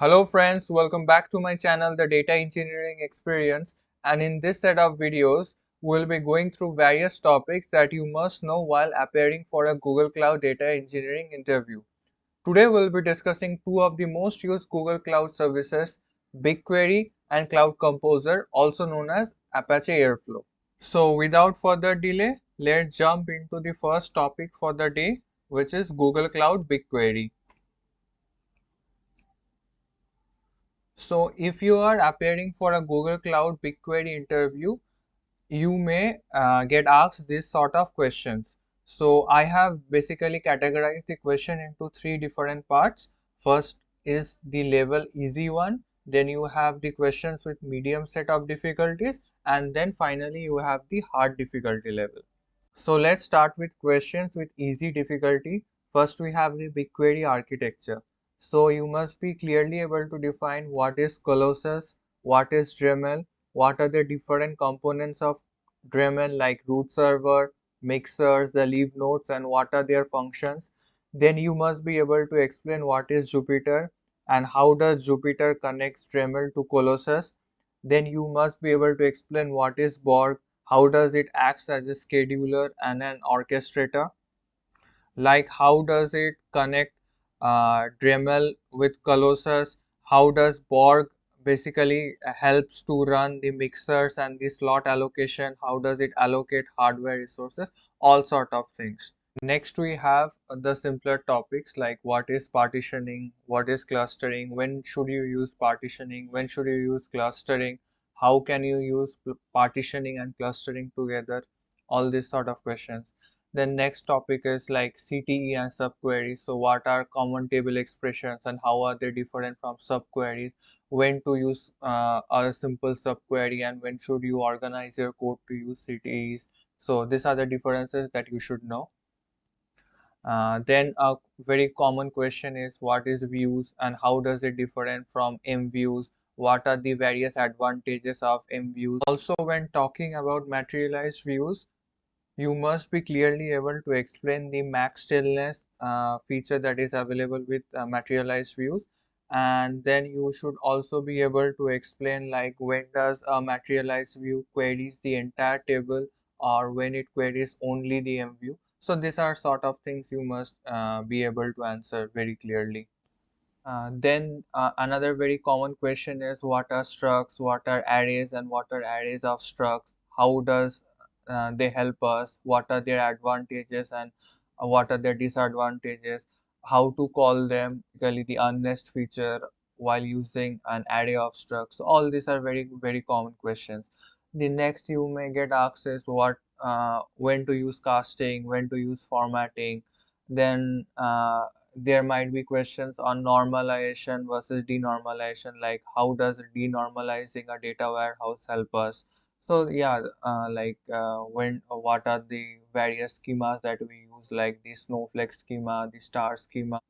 Hello friends, welcome back to my channel The Data Engineering Experience, and in this set of videos we'll be going through various topics that you must know while appearing for a Google Cloud Data Engineering interview. Today we'll be discussing two of the most used Google Cloud services, BigQuery and Cloud Composer, also known as Apache Airflow. So without further delay, let's jump into the first topic for the day, which is Google Cloud BigQuery. So if you are appearing for a Google Cloud BigQuery interview, you may get asked this sort of questions. So I have basically categorized the question into three different parts. First is the level easy one, then you have the questions with medium set of difficulties, and then finally you have the hard difficulty level. So let's start with questions with easy difficulty. First we have the BigQuery architecture. So you must be clearly able to define what is Colossus, what is Dremel, what are the different components of Dremel like root server, mixers, the leaf nodes, and what are their functions. Then you must be able to explain what is Jupyter and how does Jupyter connects Dremel to Colossus. Then you must be able to explain what is Borg, how does it acts as a scheduler and an orchestrator, like how does it connect Dremel with Colossus, how does Borg basically helps to run the mixers and the slot allocation, how does it allocate hardware resources, all sort of things. Next we have the simpler topics like what is partitioning, what is clustering, when should you use partitioning, when should you use clustering, how can you use partitioning and clustering together, all these sort of questions. Then next topic is like CTE and subqueries. So what are common table expressions and how are they different from subqueries, when to use a simple subquery and when should you organize your code to use CTEs. So these are the differences that you should know. Then a very common question is what is views and how does it different from M views? What are the various advantages of M views? Also, when talking about materialized views, you must be clearly able to explain the max stillness feature that is available with materialized views, and then you should also be able to explain like when does a materialized view queries the entire table or when it queries only the M view. So these are sort of things you must be able to answer very clearly. Then another very common question is what are structs, what are arrays, and what are arrays of structs? How does they help us? What are their advantages and what are their disadvantages? How to call them? Basically, the unnest feature while using an array of structs. So all these are very common questions. The next you may get asked is when to use casting, when to use formatting. Then there might be questions on normalization versus denormalization, like how does denormalizing a data warehouse help us. So yeah, when what are the various schemas that we use, like the snowflake schema, the star schema.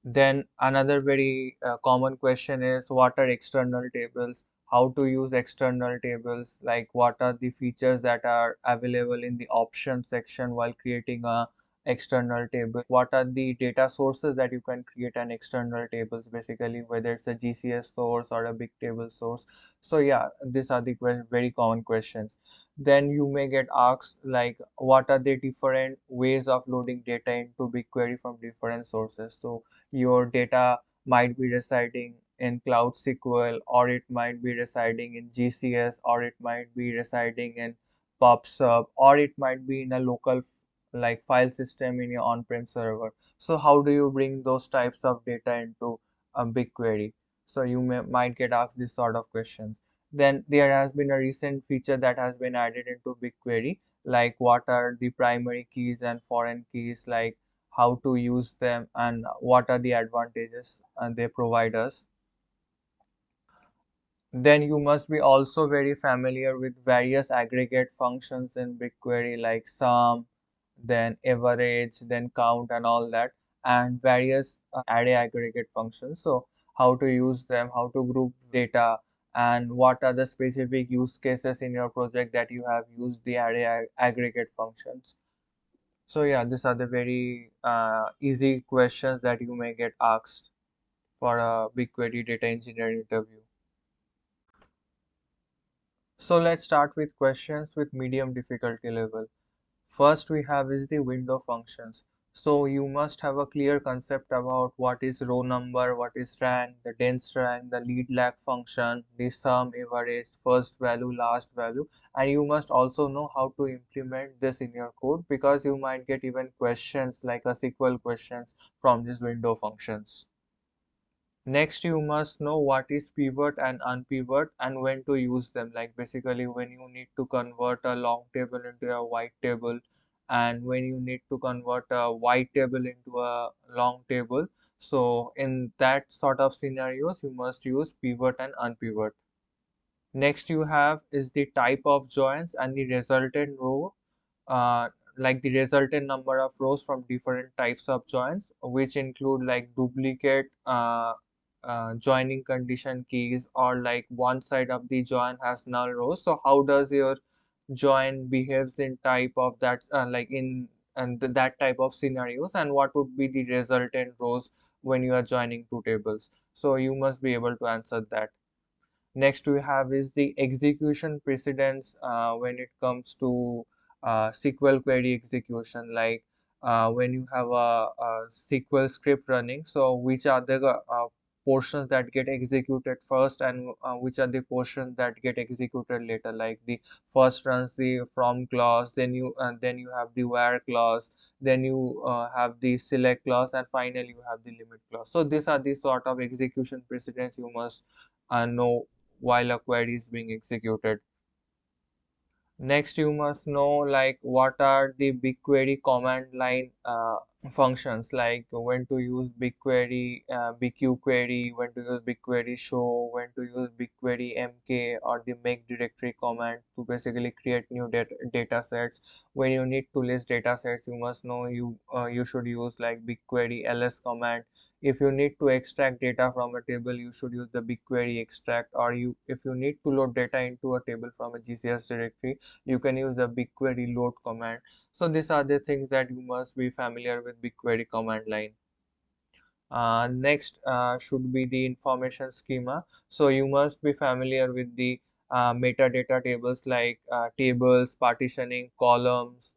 Then another very common question is what are external tables, how to use external tables, like what are the features that are available in the options section while creating a external table, what are the data sources that you can create an external tables, basically whether it's a GCS source or a big table source. So yeah, these are the very common questions. Then you may get asked like what are the different ways of loading data into BigQuery from different sources. So your data might be residing in Cloud SQL, or it might be residing in GCS, or it might be residing in PubSub, or it might be in a local like file system in your on-prem server. So how do you bring those types of data into a BigQuery? So you might get asked this sort of questions. Then there has been a recent feature that has been added into BigQuery, like what are the primary keys and foreign keys, like how to use them and what are the advantages they provide us. Then you must be also very familiar with various aggregate functions in BigQuery like sum, then average, then count and all that, and various array aggregate functions. So how to use them, how to group data, and what are the specific use cases in your project that you have used the array aggregate functions. So yeah, these are the very easy questions that you may get asked. for a BigQuery data engineering interview. So let's start with questions with medium difficulty level. First we have is the window functions. So you must have a clear concept about what is row number, what is rank, the dense rank, the lead lag function, the sum, average, first value, last value, and you must also know how to implement this in your code, because you might get even questions like a SQL questions from these window functions. Next, you must know what is pivot and unpivot and when to use them. Like basically when you need to convert a long table into a white table, and when you need to convert a white table into a long table. So in that sort of scenarios, you must use pivot and unpivot. Next you have is the type of joins and the resultant row, uh, like the resultant number of rows from different types of joins, which include like duplicate joining condition keys, or like one side of the join has null rows. So how does your join behaves in type of that, like in and that type of scenarios, and what would be the resultant rows when you are joining two tables? So you must be able to answer that. Next we have is the execution precedence when it comes to SQL query execution, like when you have a SQL script running, so which are the portions that get executed first, and which are the portions that get executed later. Like the first runs the from clause, then you have the where clause, then you have the select clause, and finally you have the limit clause. So these are the sort of execution precedence you must know while a query is being executed. Next, you must know like what are the BigQuery command line functions, like when to use BigQuery, BQ query, when to use BigQuery show, when to use BigQuery MK, or the make directory command to basically create new data sets. When you need to list data sets, you must know you should use like BigQuery ls command. If you need to extract data from a table, you should use the BigQuery extract, or if you need to load data into a table from a GCS directory, you can use the BigQuery load command. So these are the things that you must be familiar with BigQuery command line. Next should be the information schema. So you must be familiar with the metadata tables, like tables, partitioning, columns,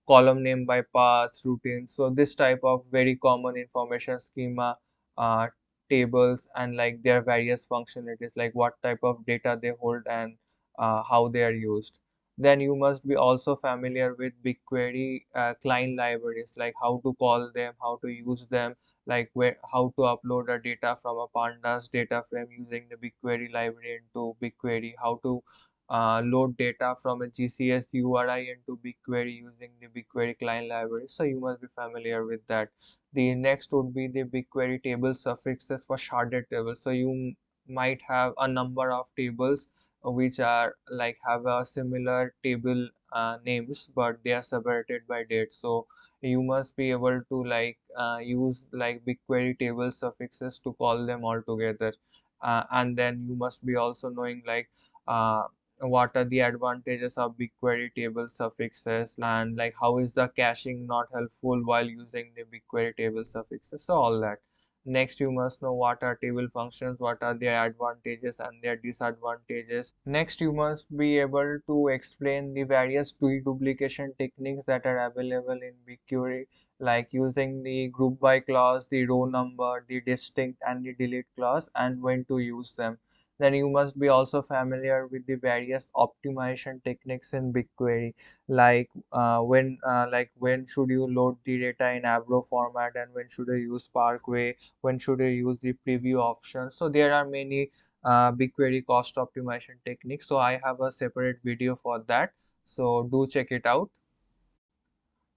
column name by paths, routines. So this type of very common information schema uh, tables, and like their various functionalities, like what type of data they hold and how they are used. Then you must be also familiar with BigQuery client libraries, like how to call them, how to use them, like where how to upload a data from a pandas data frame using the BigQuery library into BigQuery, how to load data from a GCS URI into BigQuery using the BigQuery client library. So you must be familiar with that. The next would be the BigQuery table suffixes for sharded tables. So you might have a number of tables which are like have a similar table names, but they are separated by date. So you must be able to like use like BigQuery table suffixes to call them all together, and then you must be also knowing like uh, what are the advantages of BigQuery table suffixes, and like how is the caching not helpful while using the BigQuery table suffixes. So all that. Next, you must know what are table functions, what are their advantages and their disadvantages. Next, you must be able to explain the various deduplication techniques that are available in BigQuery, like using the group by clause, the row number, the distinct and the delete clause, and when to use them. Then you must be also familiar with the various optimization techniques in BigQuery, like when should you load the data in Avro format, and when should you use Parkway, when should you use the preview option. So there are many BigQuery cost optimization techniques. So I have a separate video for that. So do check it out.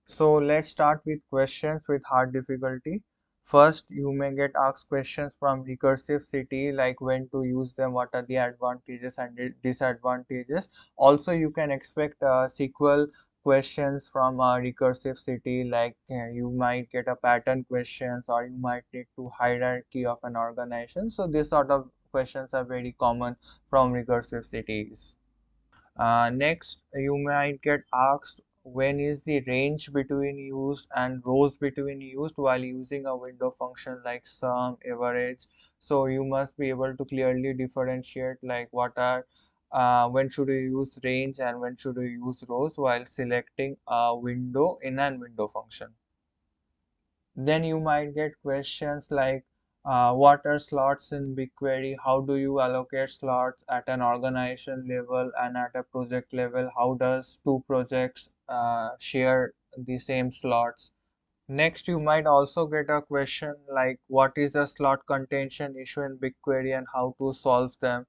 So let's start with questions with hard difficulty. First, you may get asked questions from recursive city, like when to use them, what are the advantages and disadvantages. Also, you can expect SQL questions from a recursive city, like you might get a pattern questions, or you might need to hierarchy of an organization. So this sort of questions are very common from recursive cities. Next, you might get asked when is the range between used and rows between used while using a window function like sum, average. So you must be able to clearly differentiate like what are when should you use range and when should you use rows while selecting a window in an window function. Then you might get questions like what are slots in BigQuery? How do you allocate slots at an organization level and at a project level? How does two projects share the same slots? Next, you might also get a question like what is the slot contention issue in BigQuery and how to solve them.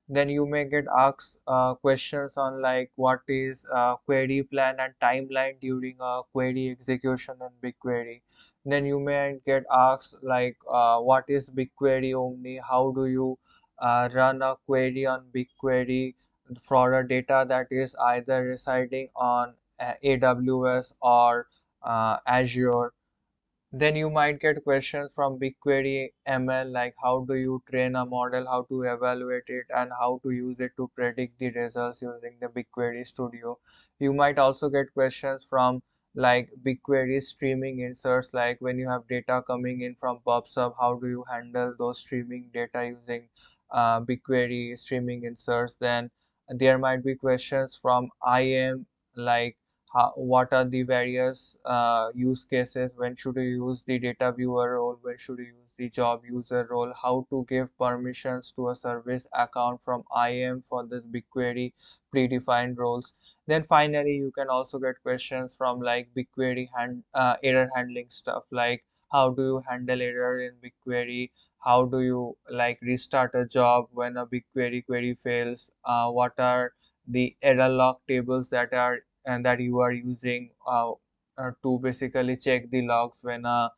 Then you may get asked questions on like what is query plan and timeline during a query execution in BigQuery. Then you may get asked like what is BigQuery Omni? How do you run a query on BigQuery for a data that is either residing on AWS or Azure. Then you might get questions from BigQuery ML like how do you train a model, how to evaluate it, and how to use it to predict the results using the BigQuery Studio. You might also get questions from like BigQuery streaming inserts, like when you have data coming in from PubSub, how do you handle those streaming data using BigQuery streaming inserts. Then there might be questions from IAM like what are the various use cases, when should you use the data viewer role, when should you use the job user role, how to give permissions to a service account from IAM for this BigQuery predefined roles. Then finally you can also get questions from like BigQuery error handling stuff, like how do you handle error in BigQuery, how do you like restart a job when a BigQuery query fails, what are the error log tables that are and that you are using to basically check the logs when a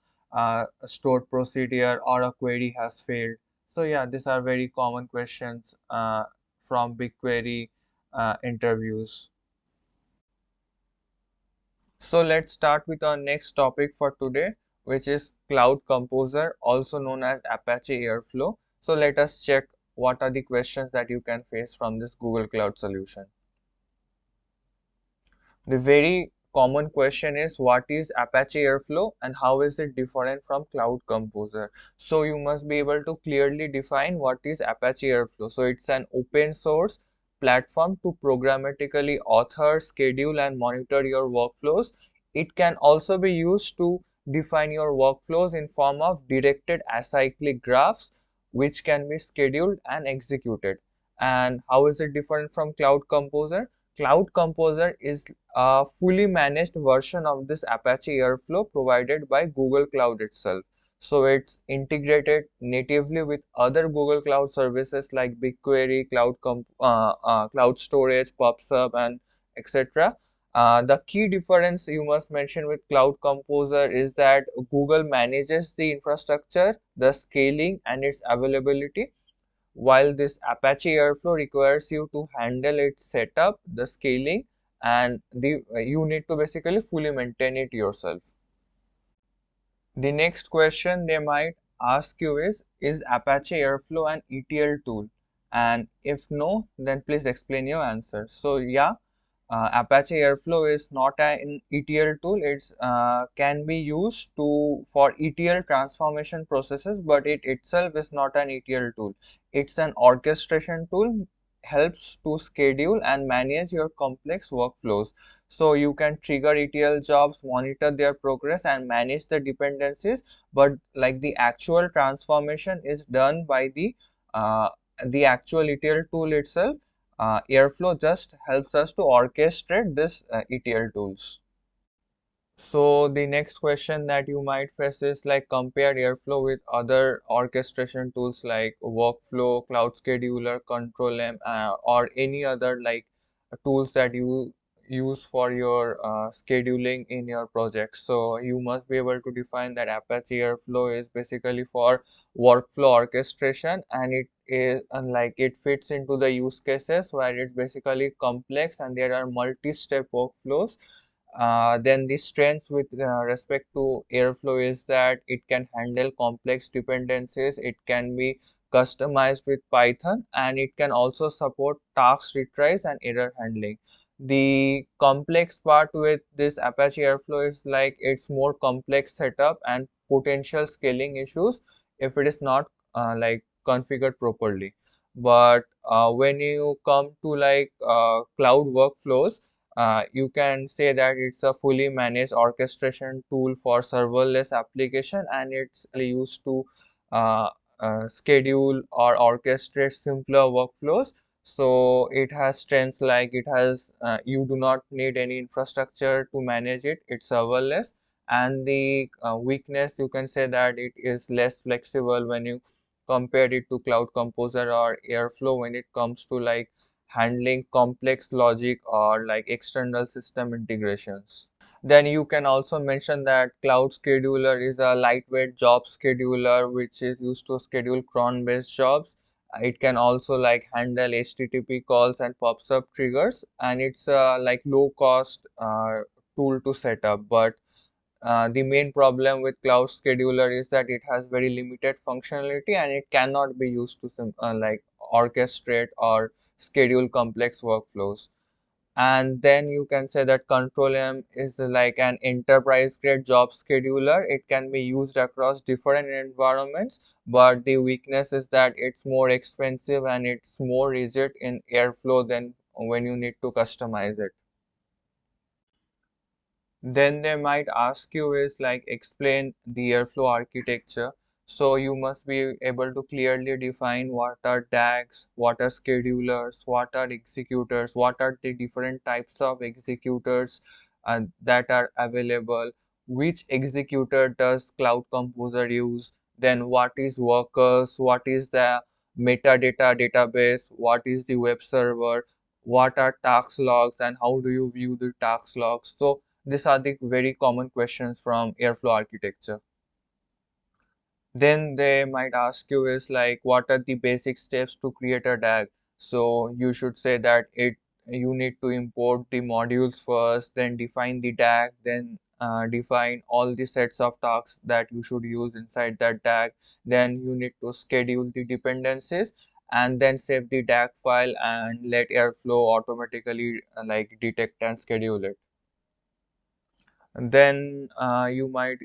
stored procedure or a query has failed. So yeah, these are very common questions from BigQuery interviews. So let's start with our next topic for today, which is Cloud Composer, also known as Apache Airflow. So let us check what are the questions that you can face from this Google Cloud solution. The very common question is what is Apache Airflow and how is it different from Cloud Composer? So you must be able to clearly define what is Apache Airflow. So it's an open source platform to programmatically author, schedule and monitor your workflows. It can also be used to define your workflows in form of directed acyclic graphs which can be scheduled and executed. And how is it different from Cloud Composer? Cloud Composer is a fully managed version of this Apache Airflow provided by Google Cloud itself. So it's integrated natively with other Google Cloud services like BigQuery, Cloud Storage, PubSub, and etc. The key difference you must mention with Cloud Composer is that Google manages the infrastructure, the scaling, and its availability, while this Apache Airflow requires you to handle its setup, the scaling, and you need to basically fully maintain it yourself. The next question they might ask you is Apache Airflow an ETL tool? And if no, then please explain your answer. So yeah, Apache Airflow is not an ETL tool. It's can be used for ETL transformation processes, but it itself is not an ETL tool. It's an orchestration tool, helps to schedule and manage your complex workflows. So you can trigger ETL jobs, monitor their progress, and manage the dependencies. But like the actual transformation is done by the actual ETL tool itself. Airflow just helps us to orchestrate this ETL tools. So the next question that you might face is like compare Airflow with other orchestration tools like Workflow, Cloud Scheduler, Control M, or any other like tools that you use for your scheduling in your project. So you must be able to define that Apache Airflow is basically for workflow orchestration, and it is unlike it fits into the use cases where it's basically complex and there are multi-step workflows. Then the strengths with respect to Airflow is that it can handle complex dependencies, it can be customized with Python, and it can also support task retries and error handling. The complex part with this Apache Airflow is like it's more complex setup and potential scaling issues if it is not like configured properly. But when you come to like cloud workflows, you can say that it's a fully managed orchestration tool for serverless application, and it's used to uh, schedule or orchestrate simpler workflows. So it has strengths like it has you do not need any infrastructure to manage it, it's serverless. And the weakness, you can say that it is less flexible when you compare it to Cloud Composer or Airflow when it comes to like handling complex logic or like external system integrations. Then you can also mention that Cloud Scheduler is a lightweight job scheduler which is used to schedule cron-based jobs. It can also like handle HTTP calls and pops up triggers, and it's a like low cost tool to set up. But the main problem with Cloud Scheduler is that it has very limited functionality and it cannot be used to like orchestrate or schedule complex workflows. And then you can say that Control M is like an enterprise grade job scheduler. It can be used across different environments, but the weakness is that it's more expensive and it's more rigid in Airflow than when you need to customize it. Then they might ask you is like explain the Airflow architecture. So you must be able to clearly define what are DAGs, what are schedulers, what are executors, what are the different types of executors that are available, which executor does Cloud Composer use, then what is workers, what is the metadata database, what is the web server, what are task logs, and how do you view the task logs. So these are the very common questions from Airflow architecture. Then they might ask you is like what are the basic steps to create a DAG. So you should say that you need to import the modules first, then define the DAG, then define all the sets of tasks that you should use inside that DAG. Then you need to schedule the dependencies and then save the DAG file and let Airflow automatically like detect and schedule it. And then you might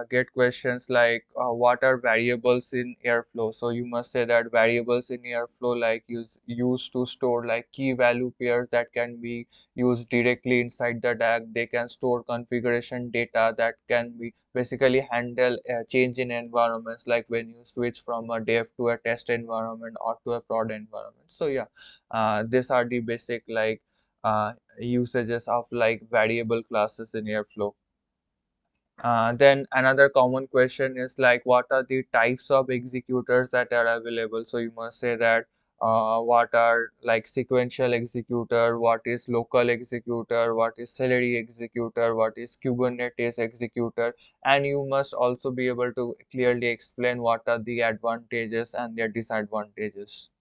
get questions like what are variables in Airflow. So you must say that variables in Airflow like used to store like key value pairs that can be used directly inside the DAG. They can store configuration data that can be basically handle change in environments, like when you switch from a dev to a test environment or to a prod environment. So yeah, these are the basic like usages of like variable classes in Airflow. Then another common question is like what are the types of executors that are available. So you must say that what are like sequential executor, what is local executor, what is celery executor, what is Kubernetes executor, and you must also be able to clearly explain what are the advantages and their disadvantages.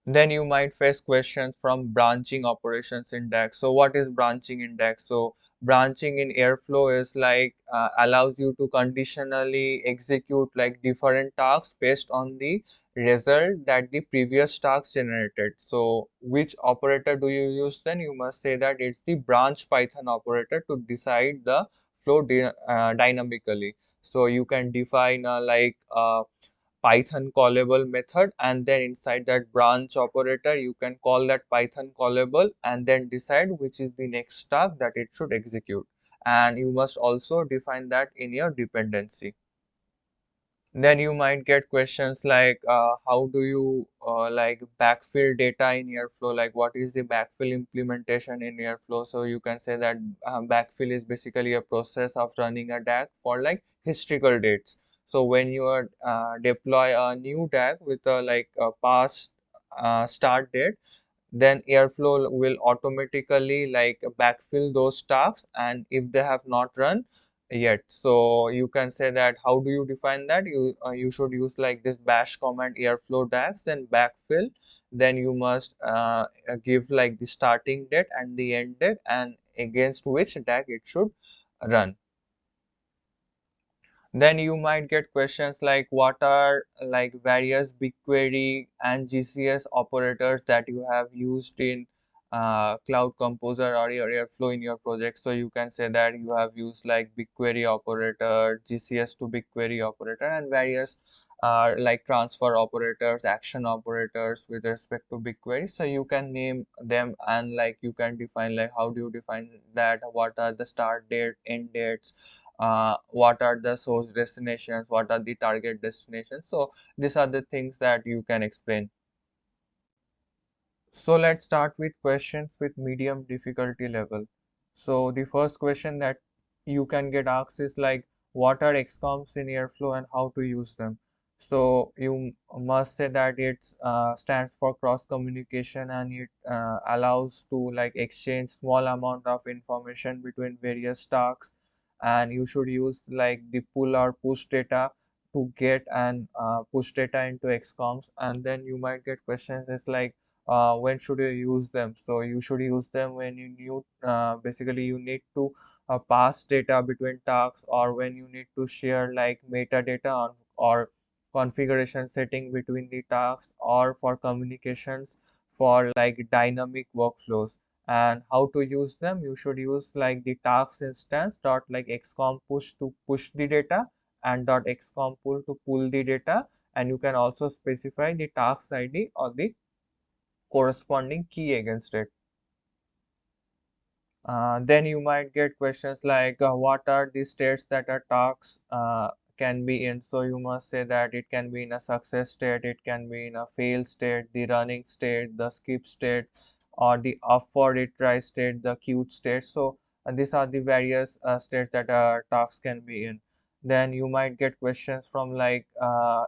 Then you might face questions from branching operations in DAX. So what is branching in DAX? So branching in Airflow is like allows you to conditionally execute like different tasks based on the result that the previous task generated. So which operator do you use then? You must say that it's the branch Python operator to decide the flow dynamically. So you can define like Python callable method, and then inside that branch operator you can call that Python callable and then decide which is the next task that it should execute. And you must also define that in your dependency. Then you might get questions like how do you like backfill data in Airflow, like what is the backfill implementation in Airflow. So you can say that backfill is basically a process of running a DAG for like historical dates. So when you are deploy a new DAG with a like a past start date, then Airflow will automatically like backfill those tasks, and if they have not run yet. So you can say that how do you define that? You should use like this bash command Airflow dash, then backfill. Then you must give like the starting date and the end date and against which DAG it should run. Then you might get questions like what are like various BigQuery and GCS operators that you have used in Cloud Composer or your Airflow in your project. So you can say that you have used like BigQuery operator, GCS to BigQuery operator, and various like transfer operators, action operators with respect to BigQuery. So you can name them, and like you can define like how do you define that, what are the start date, end dates, what are the source destinations, what are the target destinations. So these are the things that you can explain. So let's start with questions with medium difficulty level. So the first question that you can get asked is like, what are XComs in Airflow and how to use them? So you must say that it stands for cross communication, and it allows to like exchange small amount of information between various tasks, and you should use like the pull or push data to get and push data into XComs. And then you might get questions is like, when should you use them? So you should use them when you need, basically you need to pass data between tasks, or when you need to share like metadata on, or configuration setting between the tasks, or for communications for like dynamic workflows. And how to use them? You should use like the tasks instance dot like xcom push to push the data, and dot xcom pull to pull the data. And you can also specify the task id or the corresponding key against it. Then you might get questions like, what are the states that a task can be in? So you must say that it can be in a success state, it can be in a fail state, the running state, the skip state, or the up for retry state, the queued state. So these are the various states that a task can be in. Then you might get questions from like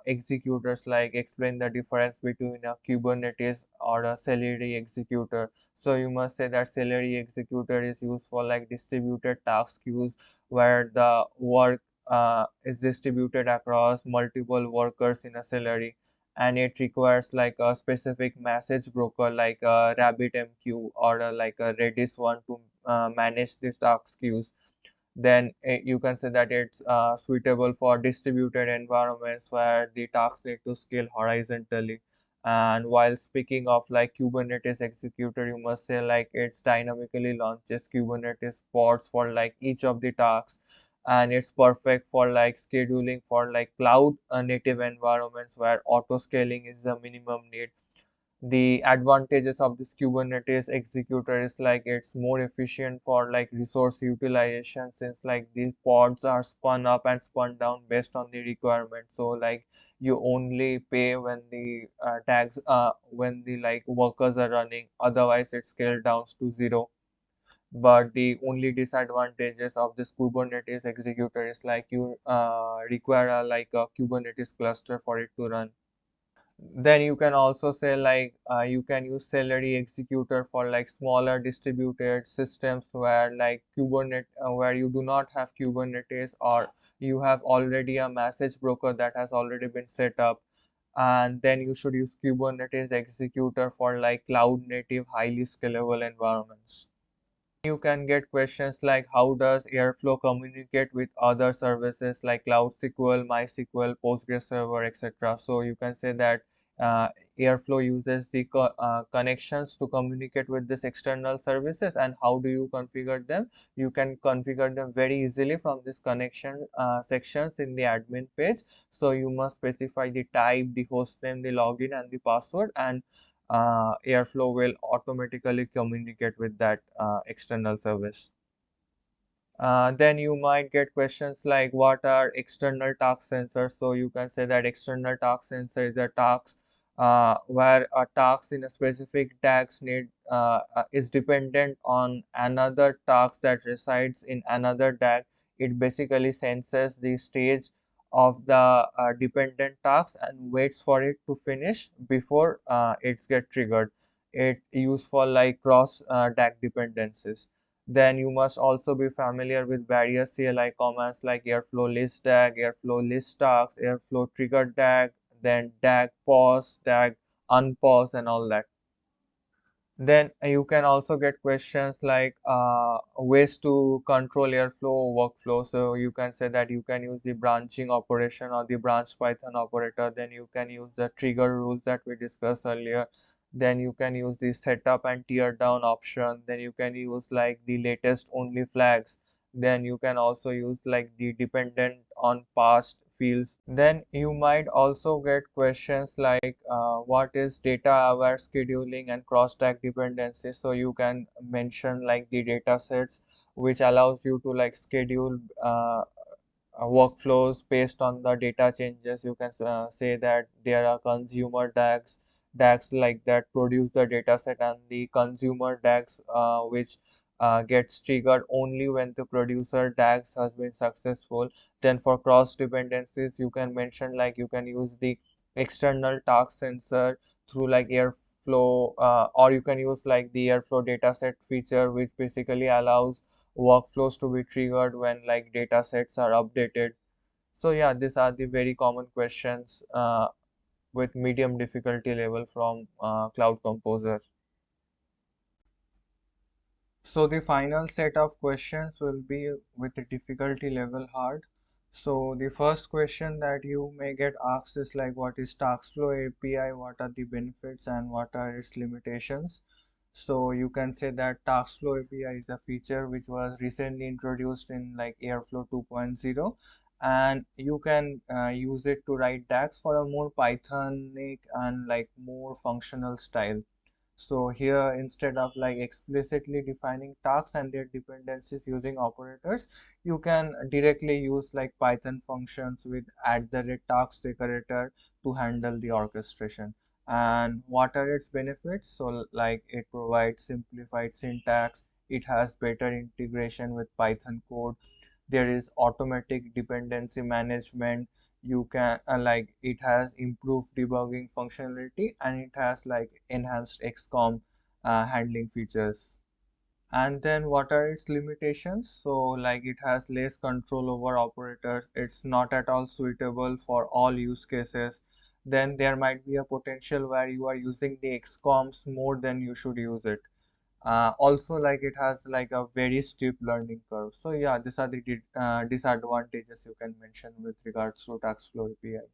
executors, like explain the difference between a Kubernetes or a Celery executor. So you must say that Celery executor is used for like distributed task queues, where the work is distributed across multiple workers in a Celery, and it requires like a specific message broker like a RabbitMQ or like a Redis one to manage these task queues. Then you can say that it's suitable for distributed environments where the tasks need to scale horizontally. And while speaking of like Kubernetes executor, you must say like it's dynamically launches Kubernetes pods for like each of the tasks, and it's perfect for like scheduling for like cloud native environments where auto scaling is the minimum need. The advantages of this Kubernetes executor is like it's more efficient for like resource utilization, since like these pods are spun up and spun down based on the requirement. So like you only pay when the tags when the like workers are running, otherwise it's scaled down to zero. But the only disadvantages of this Kubernetes executor is like you require like a Kubernetes cluster for it to run. Then you can also say like you can use Celery executor for like smaller distributed systems where like Kubernetes where you do not have Kubernetes, or you have already a message broker that has already been set up. And then you should use Kubernetes executor for like cloud native highly scalable environments. You can get questions like, how does Airflow communicate with other services like Cloud SQL, MySQL, Postgres server, etc. So you can say that uh, Airflow uses the connections to communicate with these external services. And how do you configure them? You can configure them very easily from this connection sections in the admin page. So you must specify the type, the hostname, the login, and the password, and Airflow will automatically communicate with that external service. Then you might get questions like, what are external task sensors? So you can say that external task sensor is a task where a task in a specific task is dependent on another task that resides in another tag. It basically senses the stage of the dependent task and waits for it to finish before it's get triggered. It used for like cross tag dependencies. Then you must also be familiar with various CLI commands like Airflow list tag, Airflow list tasks, Airflow trigger tag, then tag pause, tag unpause, and all that. Then you can also get questions like ways to control Airflow workflow. So you can say that you can use the branching operation or the branch Python operator. Then you can use the trigger rules that we discussed earlier. Then you can use the setup and tear down option. Then you can use like the latest only flags. Then you can also use like the dependent on past fields. Then you might also get questions like what is data aware scheduling and cross stack dependency. So you can mention like the data sets which allows you to like schedule workflows based on the data changes. You can say that there are consumer DAGs like that produce the data set, and the consumer DAGs which gets triggered only when the producer DAGs has been successful. Then for cross dependencies, you can mention like you can use the external task sensor through like Airflow, or you can use like the Airflow dataset feature, which basically allows workflows to be triggered when like data sets are updated. So yeah, these are the very common questions with medium difficulty level from Cloud Composer. So the final set of questions will be with the difficulty level hard. So the first question that you may get asked is like, what is TaskFlow API, what are the benefits and what are its limitations? So you can say that TaskFlow API is a feature which was recently introduced in like Airflow 2.0, and you can use it to write DAGs for a more Pythonic and like more functional style. So here, instead of like explicitly defining tasks and their dependencies using operators, you can directly use like Python functions with @task decorator to handle the orchestration. And what are its benefits? So like it provides simplified syntax, it has better integration with Python code, there is automatic dependency management, you can like it has improved debugging functionality, and it has like enhanced XCOM handling features. And then what are its limitations? So like it has less control over operators, it's not at all suitable for all use cases. Then there might be a potential where you are using the XCOMs more than you should use it. Also like it has like a very steep learning curve. So yeah, these are the disadvantages you can mention with regards to TaskFlow API.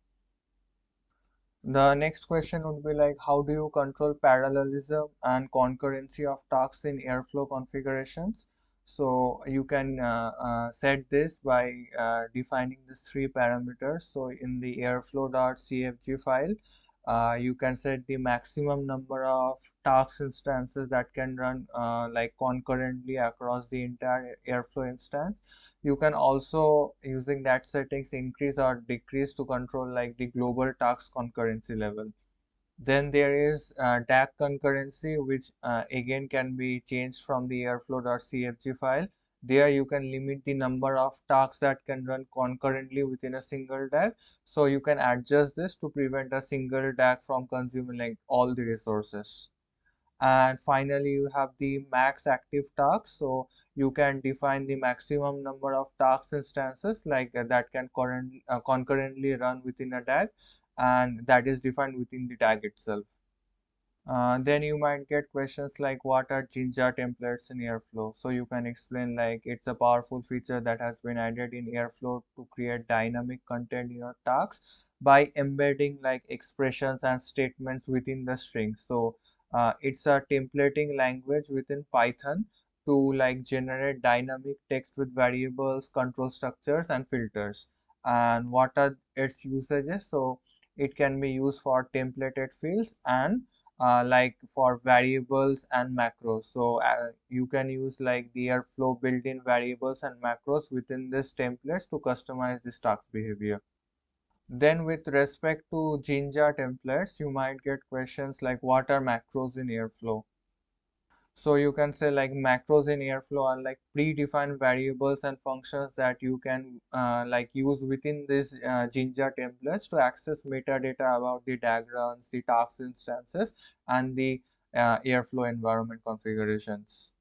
The next question would be like, how do you control parallelism and concurrency of tasks in Airflow configurations? So you can set this by defining these three parameters. So in the airflow.cfg file, you can set the maximum number of task instances that can run like concurrently across the entire Airflow instance. You can also, using that settings, increase or decrease to control like the global task concurrency level. Then there is DAC concurrency, which again can be changed from the airflow.cfg file. There you can limit the number of tasks that can run concurrently within a single DAC. So you can adjust this to prevent a single DAC from consuming like all the resources. And finally you have the max active tasks. So you can define the maximum number of task instances like that can concurrently run within a DAG, and that is defined within the DAG itself. Then you might get questions like, what are Jinja templates in Airflow? So you can explain like it's a powerful feature that has been added in Airflow to create dynamic content in your tasks by embedding like expressions and statements within the string. So it's a templating language within Python to like generate dynamic text with variables, control structures, and filters. And what are its usages? So it can be used for templated fields and like for variables and macros. So you can use like the Airflow built-in variables and macros within this templates to customize this task behavior. Then with respect to Jinja templates, you might get questions like, what are macros in Airflow? So you can say like macros in Airflow are like predefined variables and functions that you can like use within this Jinja templates to access metadata about the diagrams, the task instances, and the Airflow environment configurations.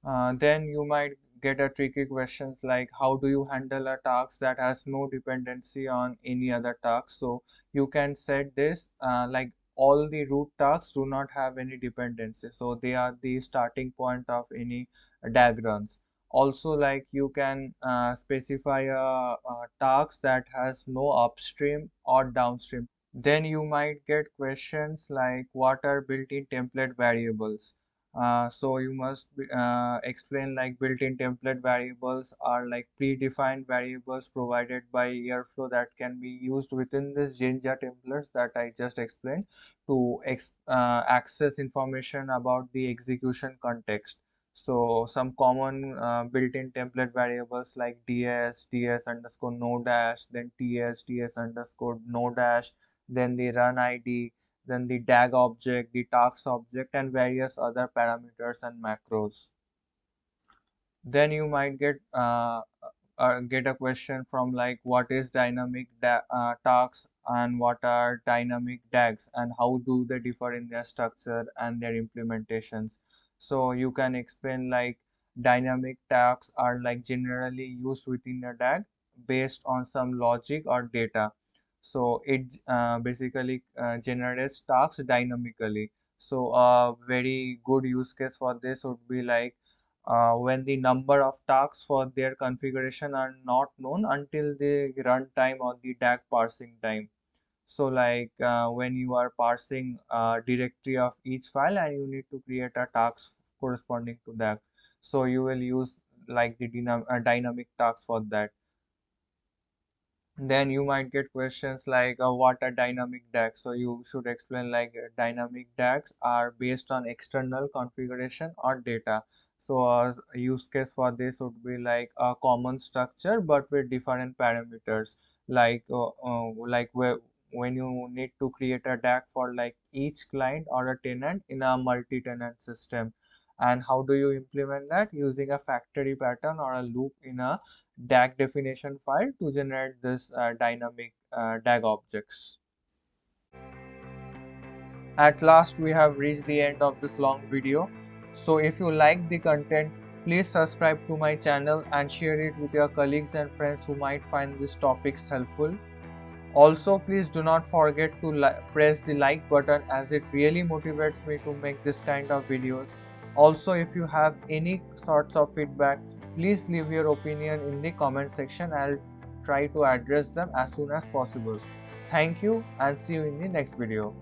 Then you might get a tricky questions like, how do you handle a task that has no dependency on any other task? So you can set this like all the root tasks do not have any dependency, so they are the starting point of any DAG runs. Also like you can specify a task that has no upstream or downstream. Then you might get questions like what are built-in template variables. So you must explain like built-in template variables are like predefined variables provided by Airflow that can be used within this Jinja templates that I just explained to access information about the execution context. So some common built-in template variables like ds underscore no dash, then ts underscore no dash, then the run ID, then the DAG object, the task object, and various other parameters and macros. Then you might get a question from like what is dynamic tasks and what are dynamic DAGs and how do they differ in their structure and their implementations. So you can explain like dynamic tasks are like generally used within a DAG based on some logic or data. So it basically generates tasks dynamically. So a very good use case for this would be like when the number of tasks for their configuration are not known until the runtime or the DAG parsing time. So like when you are parsing a directory of each file and you need to create a task corresponding to that. So you will use like the dynamic task for that. Then you might get questions like what are dynamic DAGs. So you should explain like dynamic DAGs are based on external configuration or data. So a use case for this would be like a common structure but with different parameters, like when you need to create a DAG for like each client or a tenant in a multi-tenant system. And how do you implement that? Using a factory pattern or a loop in a DAG definition file to generate this dynamic DAG objects. At last, we have reached the end of this long video. So if you like the content, please subscribe to my channel and share it with your colleagues and friends who might find these topics helpful. Also, please do not forget to press the like button as it really motivates me to make this kind of videos. Also, if you have any sorts of feedback, please leave your opinion in the comment section. I'll try to address them as soon as possible. Thank you and see you in the next video.